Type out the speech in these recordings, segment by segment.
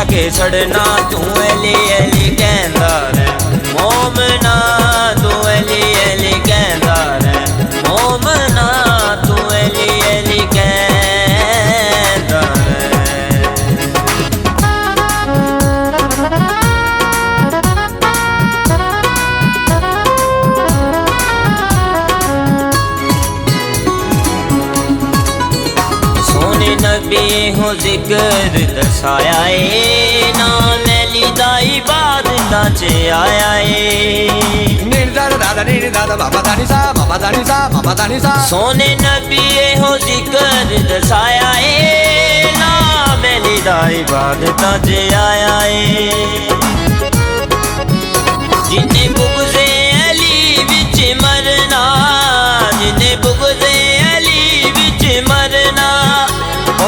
जाके सड़ना तू अली अली कहंदा रे मोमना तू अली अली कहंदा रे मोमना तू अली अली कहंदा रे। सोने नबी हो जिक्र दसाया है नाम अली दा इबादत च आया है। सोने नबी हो जिक्र दसाया है नाम अली दा इबादत च आया है। जिन्हें बुग़्ज़े अली विच मरना जिन्हें बुग़्ज़े अली विच मरना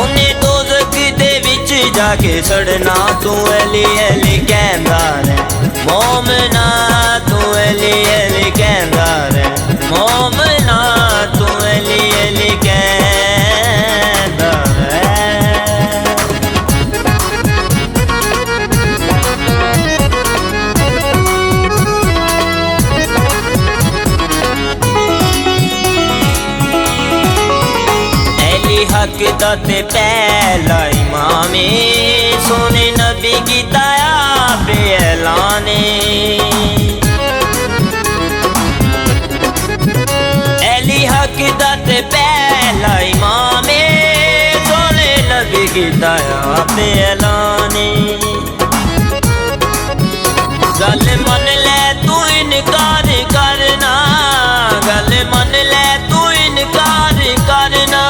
उन्हें दोज़ख दे विच जाके सड़ना तू अली अली कहंदा रे मोमना तू अली अली कहंदा रे मोमना तू अली अली कहंदा रे। हक दाते पहला इमामे सोने नबी की दया पे ऐलाने अली हक दाते पहला इमामे सोने नबी की दया पे ऐलाने। गल मन ले तू इनकार करना गल मन ले तू इनकार करना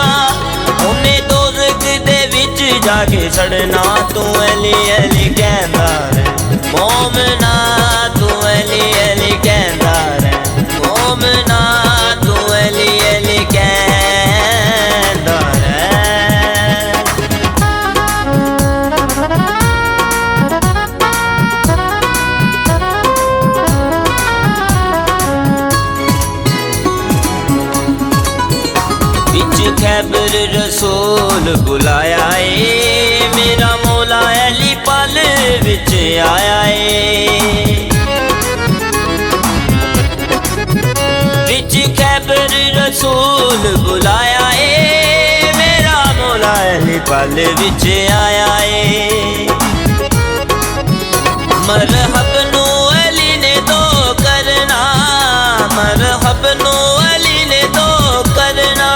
उन्हें दोज़ख दे विच जाके सड़ना तू अली अली कहंदा रे मोमना तू अली अली कहंदा रे मोमना तू अली अली कहंदा रे। खैबर रसूल बुलाया है मेरा मौला अली पल विच आया है। विच खैबर रसूल बुलाया है मेरा मौला अली पल विच आया है। मरहब नू अली ने दो करना मरहब नू अली ने दो करना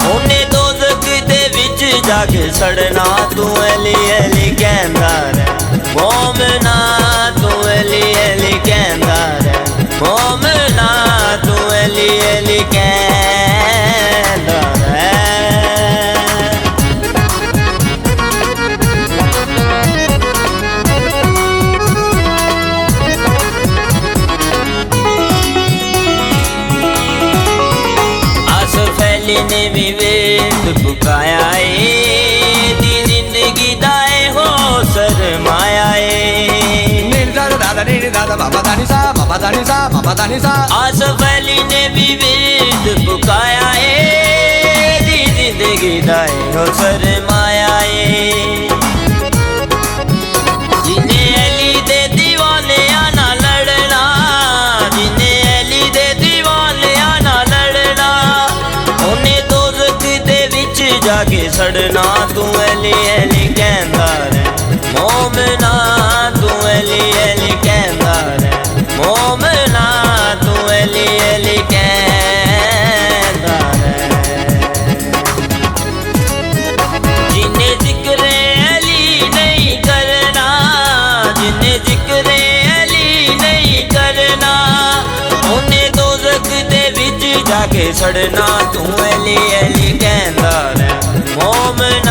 उन्हें दोज़ख दे विच जाके सड़ना तू अली अली कहंदा रे मोमना तू अली अली कहंदा रे मोमना तू अली अली कहंदा रे। ने भी वेद पुकाया है दी जिंदगी दाए हो सरमाया आसफ अली ने भी वेद पुकाया है दी जिंदगी दाए हो सरमाया जिन्हें अली दे दीवाने आना लड़ना जिन्हें अली दे दीवाने आना लड़ना उन्हें दोज़ख दे विच जाके सड़ना तू अली अली कहंदा रे मोमना तू अली अली कहंदा रे मोमना तू अली अली कहंदा रे। जिन्हें जिक्र अली नहीं करना जिन्हें जिक्र अली नहीं करना उन्हें दोज़ख दे विच जाके सड़ना तू अली अली कहंदा रे मोमना